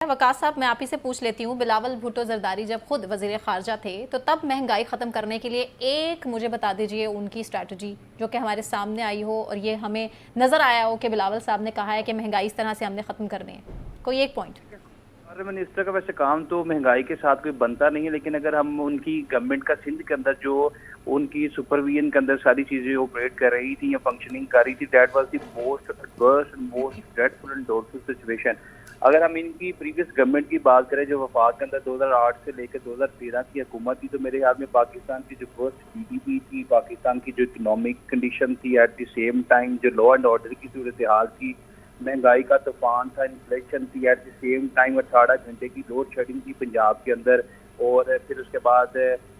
वकास साहब, मैं आप ही से पूछ लेती हूँ, बिलावल भुट्टो जरदारी जब खुद वजीर खारजा थे तो तब महंगाई ख़त्म करने के लिए एक मुझे बता दीजिए उनकी स्ट्रैटेजी जो कि हमारे सामने आई हो और ये हमें नज़र आया हो कि बिलावल साहब ने कहा है कि महंगाई इस तरह से हमने ख़त्म करनी है। कोई एक पॉइंट। अरे मिनिस्टर का वैसे काम तो महंगाई के साथ कोई बनता नहीं है, लेकिन अगर हम उनकी गवर्नमेंट का सिंध के अंदर जो उनकी सुपरविजन के अंदर सारी चीजें ऑपरेट कर रही थी या फंक्शनिंग कर रही थी, that was the most adverse and most dreadful and doleful situation. अगर हम इनकी प्रीवियस गवर्नमेंट की बात करें जो वफाक के अंदर 2008 से लेकर 2013 की हुकूमत थी, तो मेरे ख्याल में पाकिस्तान की जो फर्स्ट जीडीपी थी, पाकिस्तान की जो इकोनॉमिक कंडीशन थी, एट द सेम टाइम जो लॉ एंड ऑर्डर की सूरत हाल थी, महंगाई का तूफान था, इन्फ्लेशन थी, एट द सेम टाइम 18 घंटे की लोड शेडिंग थी पंजाब के अंदर, और फिर उसके बाद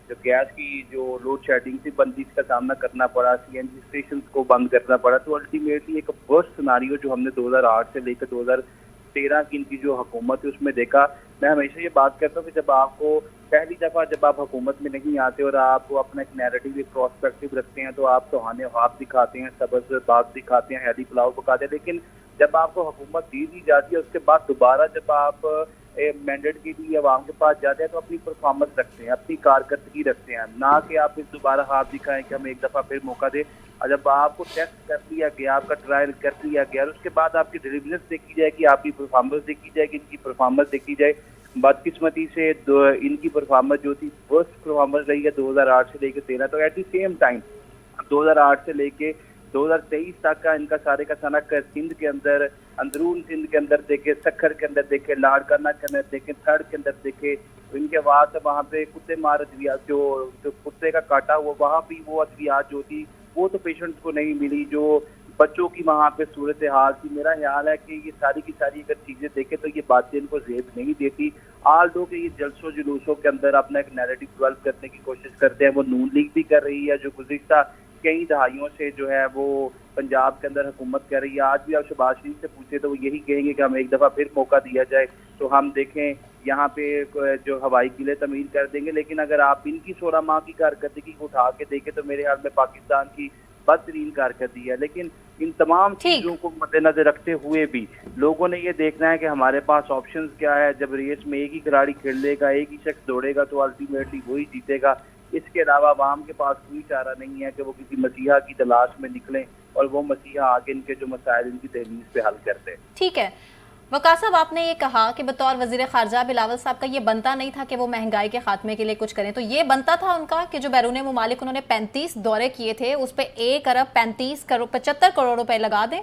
जो गैस की जो लोड शेडिंग थी बंदी का सामना करना पड़ा, सीएनजी स्टेशन को बंद करना पड़ा। तो अल्टीमेटली एक वर्स्ट सिनारियो जो हमने 2008 से लेकर 2013 की इनकी जो हुकूमत है उसमें देखा। मैं हमेशा ये बात करता हूँ कि जब आपको पहली दफ़ा जब आप हुकूमत में नहीं आते और आप अपना एक नैरेटिव, एक प्रोस्पेक्टिव रखते हैं, तो आप सुहाने ख्वाब दिखाते हैं, सब्ज़ बाग दिखाते हैं, हैदी पुलाव पकाते हैं, लेकिन जब आपको हुकूमत दे दी जाती है उसके बाद दोबारा जब आप मैंडेट के लिए अवाम के पास जाते हैं तो अपनी परफॉर्मेंस रखते हैं, अपनी कारकर्दगी रखते हैं, ना कि आप इस दोबारा हाथ दिखाएं कि हम एक दफ़ा फिर मौका दें। और जब आपको टेस्ट कर लिया गया, आपका ट्रायल कर लिया गया और उसके बाद आपकी डिलीवरेंस देखी जाएगी, आपकी परफॉर्मेंस देखी जाएगी, इनकी परफॉर्मेंस देखी जाए। बदकिस्मती से इनकी परफॉर्मेंस जो थी वर्स्ट परफॉर्मेंस रही है 2008 से लेकर 13। तो एट द सेम टाइम 2008 से लेके 2023 तक का इनका सारे का सारा सिंध के अंदर, अंदरून सिंध के अंदर देखे, सखर के अंदर देखे, लाड़काना के अंदर देखे, थर्ड के अंदर देखे, इनके बाद वहाँ पे कुत्ते मार अद्वियात जो कुत्ते का काटा हुआ, वहाँ भी वो अद्वियात जो थी वो तो पेशेंट्स को नहीं मिली, जो बच्चों की वहाँ पे सूरत हाल थी। मेरा ख्याल है कि ये सारी की सारी अगर चीजें देखें तो ये बातें इनको जेब नहीं देती। आल दो कि ये जलसों जुलूसों के अंदर अपना एक नैरेटिव डेवलप करने की कोशिश करते हैं, वो नून लीग भी कर रही है जो गुज़िश्ता कई दहाइयों से जो है वो पंजाब के अंदर हुकूमत कर रही है। आज भी आप शहबाज शरीफ से पूछे तो वो यही कहेंगे कि हम एक दफ़ा फिर मौका दिया जाए तो हम देखें यहाँ पे जो हवाई किले तमीर कर देंगे। लेकिन अगर आप इनकी 16 माह की कारकर्दगी को उठा के देखें तो मेरे ख्याल में पाकिस्तान की बदतरीन कारकर्दगी है। लेकिन इन तमाम चीज़ों को मद्देनजर रखते हुए भी लोगों ने ये देखना है कि हमारे पास ऑप्शंस क्या है। जब रेस में एक ही खिलाड़ी खेलेगा, एक ही शख्स दौड़ेगा तो अल्टीमेटली वही जीतेगा। इसके अलावा आवाम के पास कोई चारा नहीं है कि वो किसी मसीहा की तलाश में निकलें और वो मसीहा आगे इनके जो मसाइल इनकी तहरीर पे हल करते हैं। ठीक है वकास साहब, आपने ये कहा कि बतौर वजीर खारजा बिलावल साहब का ये बनता नहीं था कि वो महंगाई के खात्मे के लिए कुछ करें, तो ये बनता था उनका कि जो बैरून मुमालिक उन्होंने 35 दौरे किए थे उस पर 1 अरब 35 करोड़ 75 करोड़ रुपए लगा दें।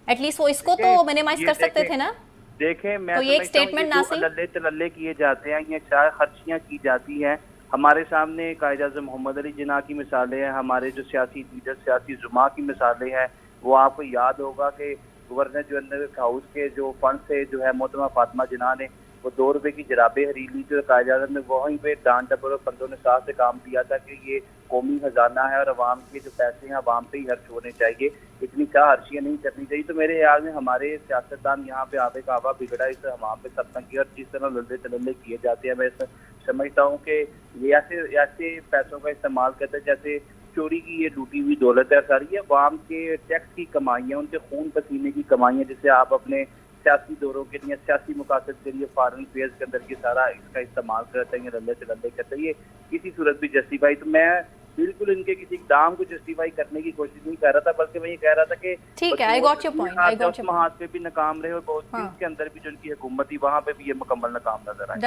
एटलीस्ट वो इसको तो मिनिमाइज कर सकते थे ना। देखें, मैं तो ये एक स्टेटमेंट ना सही लल्ले तलल्ले किए जाते हैं, ये चार खर्चियाँ की जाती हैं। हमारे सामने कायद-ए-आज़म मोहम्मद अली जिन्ना की मिसालें हैं, हमारे जो सियासी लीडर, सियासी जुमा की मिसालें हैं। वो आपको याद होगा कि गवर्नर जनरल हाउस के जो फंड से जो है मोहतरमा फातिमा जिन्ना ने वो 2 रुपए की जराबें खरीद ली थी। कायद-ए-आज़म ने वहीं पे डांट डबर और पंदों ने साथ से काम किया था कि ये कौमी खजाना है और अवाम के जो पैसे हैं अवाम पे ही खर्च होने चाहिए, इतनी चाह हर्शियाँ नहीं करनी चाहिए। तो मेरे ख्याल में हमारे सियासतदान यहाँ पे आबे का आवा बिगड़ा, इस अवाम पे सब की, और जिस तरह लल्ले तलल्ले किए जाते हैं, मैं समझता हूँ कि ये ऐसे पैसों का इस्तेमाल करते हैं जैसे चोरी की ये लूटी हुई दौलत है सारी, ये अवाम के टैक्स की कमाइयाँ, उनके खून पसीने की कमाइयाँ, जिससे आप अपने सियासी दौरों के लिए, सियासी मकासद के लिए फॉरेन अफेयर्स के अंदर ये सारा इसका इस्तेमाल करते हैं, लल्ले से लल्ले करते हैं। ये किसी सूरत भी जस्टिफाई, तो मैं बिल्कुल इनके किसी दाम को जस्टिफाई करने की कोशिश नहीं कर रहा था, बल्कि मैं ये कह रहा था कि ठीक है, I got your point, I got your महाज पे भी नाकाम रहे और बहुत के अंदर भी जो उनकी हुकूमत थी वहाँ पे भी ये मुकम्मल नाकाम नजर आए।